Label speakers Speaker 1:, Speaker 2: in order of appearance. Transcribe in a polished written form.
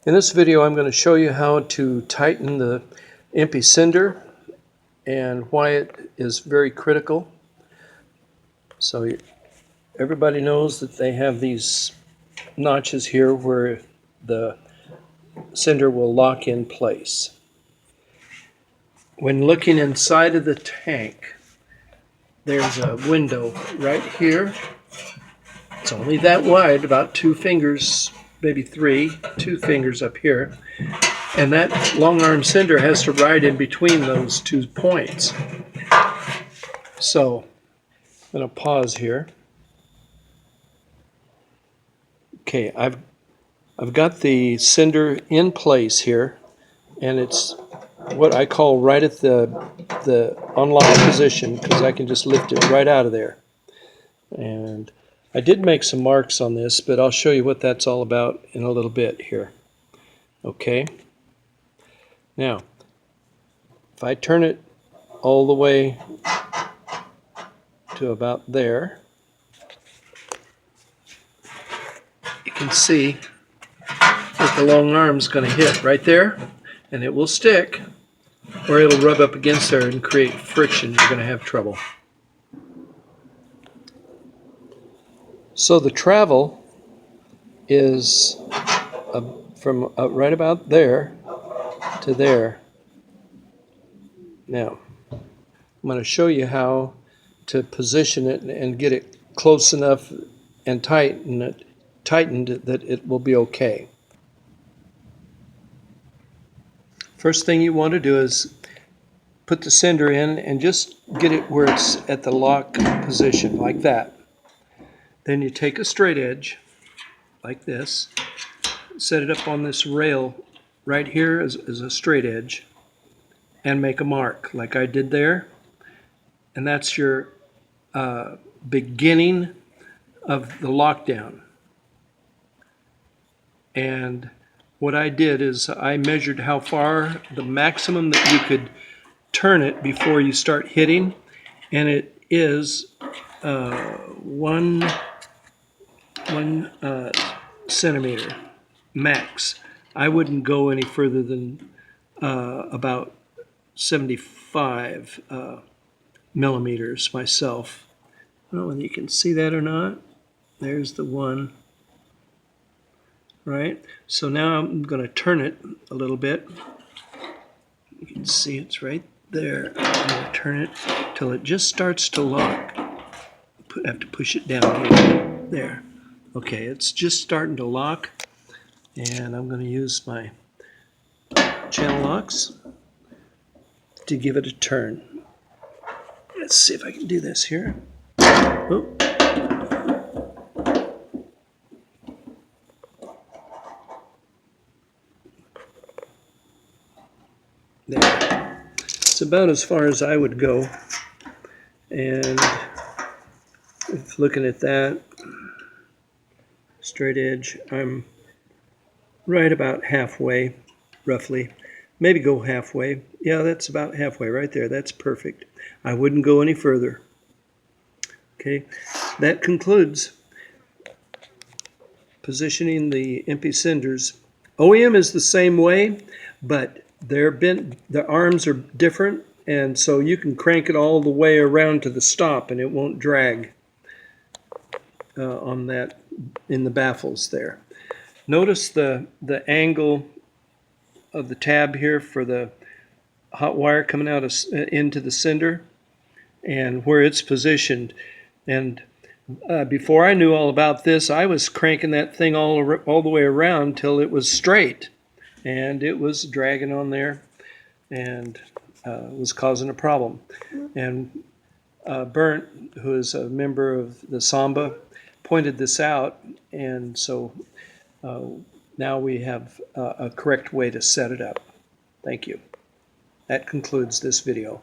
Speaker 1: In this video, I'm going to show you how to tighten the EMPI Sender and why it is very critical. So everybody knows that they have these notches here where the sender will lock in place. When looking inside of the tank, there's a window right here. It's only that wide, about 2 fingers, maybe 3, 2 fingers up here. And that long arm sender has to ride in between those 2 points. So I'm going to pause here. Okay, I've got the sender in place here, and it's what I call right at the unlock position, because I can just lift it right out of there. And I did make some marks on this, but I'll show you what that's all about in a little bit here. Okay. Now, if I turn it all the way to about there, you can see that the long arm's going to hit right there, and it will stick, or it'll rub up against there and create friction. You're going to have trouble. So the travel is from right about there to there. Now, I'm going to show you how to position it and get it close enough and tightened that it will be okay. First thing you want to do is put the sender in and just get it where it's at the lock position, like that. Then you take a straight edge, like this, set it up on this rail right here as a straight edge, and make a mark, like I did there. And that's your beginning of the lockdown. And what I did is I measured how far, the maximum that you could turn it before you start hitting, and it is 1 centimeter max. I wouldn't go any further than about 75 millimeters myself. I don't know whether you can see that or not. There's the one. Right? So now I'm going to turn it a little bit. You can see it's right there. I'm going to turn it till it just starts to lock. I have to push it down here. There. Okay, it's just starting to lock, and I'm going to use my channel locks to give it a turn. Let's see if I can do this here. Oh. There. It's about as far as I would go. And if looking at that straight edge, I'm right about halfway, roughly. Maybe go halfway. Yeah, that's about halfway right there. That's perfect. I wouldn't go any further. Okay, that concludes positioning the EMPI senders. OEM is the same way, but the arms are different, and so you can crank it all the way around to the stop and it won't drag on that in the baffles there. Notice the angle of the tab here for the hot wire coming out into the sender and where it's positioned. And before I knew all about this, I was cranking that thing all the way around till it was straight, and it was dragging on there and was causing a problem. And Bernd, who is a member of the Samba, pointed this out, and so now we have a correct way to set it up. Thank you. That concludes this video.